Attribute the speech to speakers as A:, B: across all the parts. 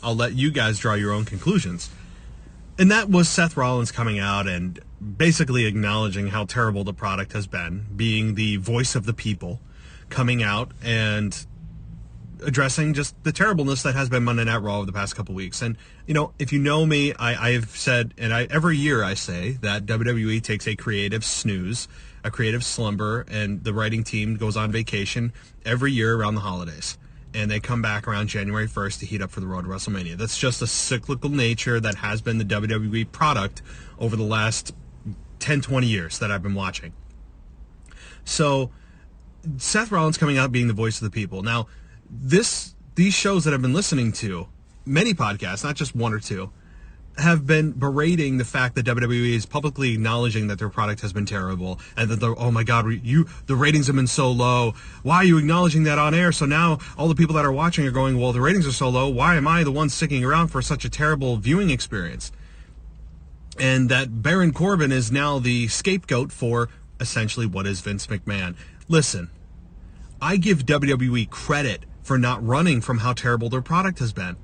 A: I'll let you guys draw your own conclusions. And that was Seth Rollins coming out and basically acknowledging how terrible the product has been, being the voice of the people, coming out and addressing just the terribleness that has been Monday Night Raw over the past couple weeks. And, you know, if you know me, I've said, and every year I say, that WWE takes a creative snooze, a creative slumber, and the writing team goes on vacation every year around the holidays. And they come back around January 1st to heat up for the road to WrestleMania. That's just a cyclical nature that has been the WWE product over the last 10, 20 years that I've been watching. So, Seth Rollins coming out being the voice of the people. Now, these shows that I've been listening to, many podcasts, not just one or two, have been berating the fact that WWE is publicly acknowledging that their product has been terrible and that oh my God, the ratings have been so low. Why are you acknowledging that on air? So now all the people that are watching are going, well, the ratings are so low. Why am I the one sticking around for such a terrible viewing experience? And that Baron Corbin is now the scapegoat for essentially what is Vince McMahon. Listen, I give WWE credit for not running from how terrible their product has been.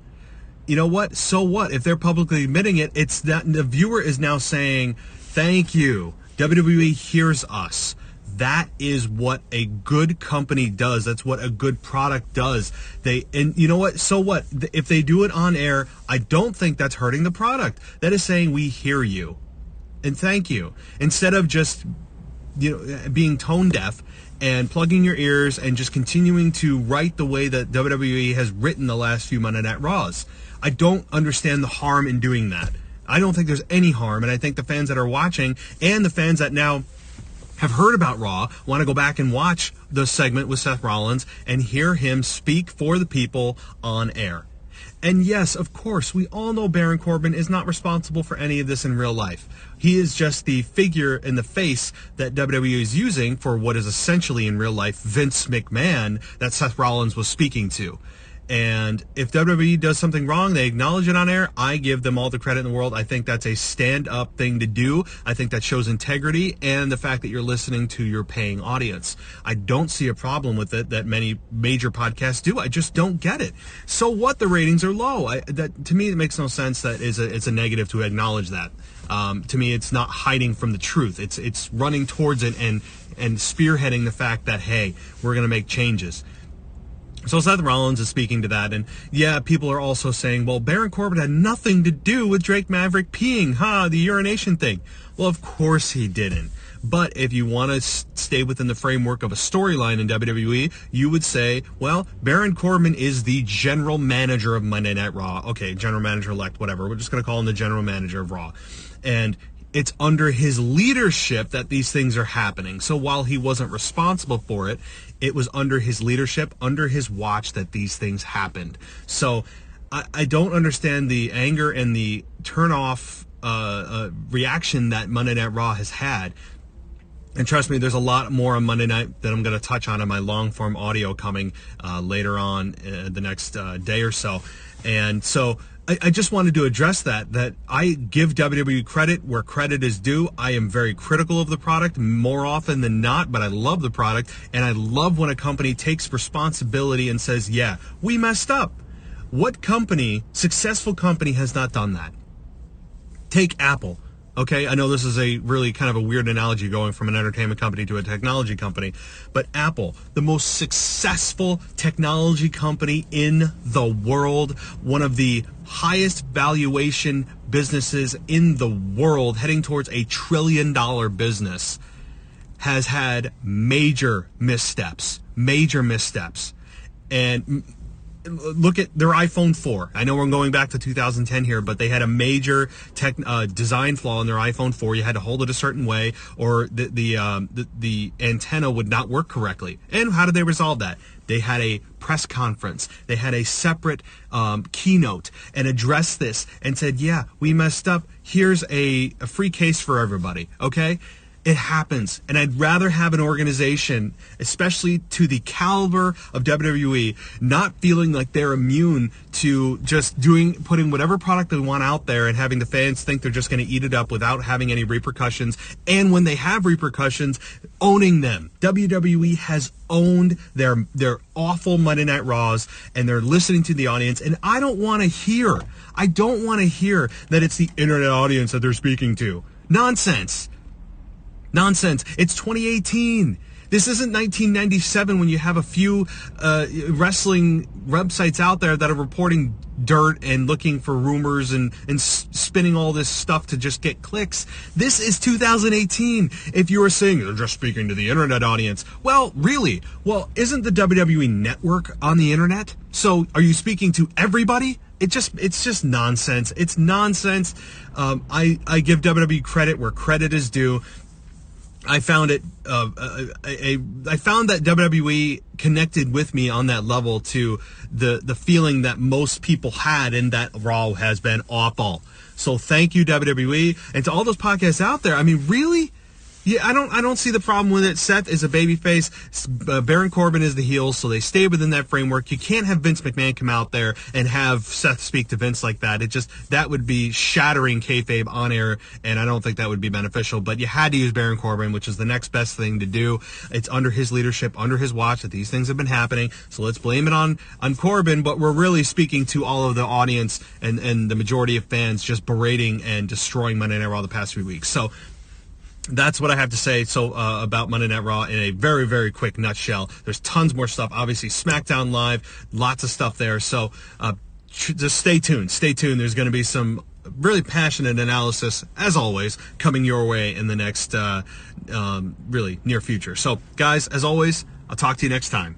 A: You know what? So what? If they're publicly admitting it, it's that the viewer is now saying, thank you. WWE hears us. That is what a good company does. That's what a good product does. And you know what? So what? If they do it on air, I don't think that's hurting the product. That is saying we hear you. And thank you. Instead of just, being tone deaf and plugging your ears and just continuing to write the way that WWE has written the last few Monday Night Raws. I don't understand the harm in doing that. I don't think there's any harm, and I think the fans that are watching and the fans that now have heard about Raw want to go back and watch the segment with Seth Rollins and hear him speak for the people on air. And yes, of course, we all know Baron Corbin is not responsible for any of this in real life. He is just the figure in the face that WWE is using for what is essentially in real life Vince McMahon that Seth Rollins was speaking to. And if WWE does something wrong, they acknowledge it on air. I give them all the credit in the world. I think that's a stand-up thing to do. I think that shows integrity and the fact that you're listening to your paying audience. I don't see a problem with it that many major podcasts do. I just don't get it. So what? The ratings are low. To me, it makes no sense that it's a negative to acknowledge that. To me, it's not hiding from the truth. It's running towards it and spearheading the fact that, hey, we're going to make changes. So Seth Rollins is speaking to that, and yeah, people are also saying, well, Baron Corbin had nothing to do with Drake Maverick peeing, the urination thing. Well, of course he didn't. But if you want to stay within the framework of a storyline in WWE, you would say, well, Baron Corbin is the general manager of Monday Night Raw. Okay, general manager-elect, whatever. We're just going to call him the general manager of Raw. And it's under his leadership that these things are happening. So while he wasn't responsible for it, it was under his leadership, under his watch that these things happened. So I don't understand the anger and the turn-off reaction that Monday Night Raw has had. And trust me, there's a lot more on Monday night that I'm going to touch on in my long-form audio coming later on the next day or so. And so I just wanted to address that I give WWE credit where credit is due. I am very critical of the product more often than not, but I love the product, and I love when a company takes responsibility and says, yeah, we messed up. What company, successful company, has not done that? Take Apple. Okay, I know this is a really kind of a weird analogy going from an entertainment company to a technology company, but Apple, the most successful technology company in the world, one of the highest valuation businesses in the world, heading towards $1 trillion business, has had major missteps. And look at their iPhone 4. I know we're going back to 2010 here, but they had a major design flaw in their iPhone 4. You had to hold it a certain way, or the antenna would not work correctly. And how did they resolve that? They had a press conference. They had a separate keynote and addressed this and said, yeah, we messed up. Here's a free case for everybody, okay? It happens. And I'd rather have an organization, especially to the caliber of WWE, not feeling like they're immune to just putting whatever product they want out there and having the fans think they're just going to eat it up without having any repercussions. And when they have repercussions, owning them. WWE has owned their awful Monday Night Raws, and they're listening to the audience. And I don't want to hear that it's the internet audience that they're speaking to. Nonsense. It's 2018. This isn't 1997 when you have a few wrestling websites out there that are reporting dirt and looking for rumors and spinning all this stuff to just get clicks. This is 2018. If you were saying they're just speaking to the internet audience, well, really? Well, isn't the WWE network on the internet? So are you speaking to everybody? It's just nonsense. It's nonsense. I give WWE credit where credit is due. I found it. I found that WWE connected with me on that level to the feeling that most people had, and that Raw has been awful. So thank you, WWE, and to all those podcasts out there. I mean, really? Yeah, I don't see the problem with it. Seth is a babyface. Baron Corbin is the heel, so they stay within that framework. You can't have Vince McMahon come out there and have Seth speak to Vince like that. That would be shattering kayfabe on air, and I don't think that would be beneficial. But you had to use Baron Corbin, which is the next best thing to do. It's under his leadership, under his watch, that these things have been happening. So let's blame it on Corbin, but we're really speaking to all of the audience and the majority of fans just berating and destroying Monday Night Raw the past 3 weeks. So that's what I have to say about Monday Night Raw in a very, very quick nutshell. There's tons more stuff. Obviously, SmackDown Live, lots of stuff there. So just stay tuned. Stay tuned. There's going to be some really passionate analysis, as always, coming your way in the next really near future. So, guys, as always, I'll talk to you next time.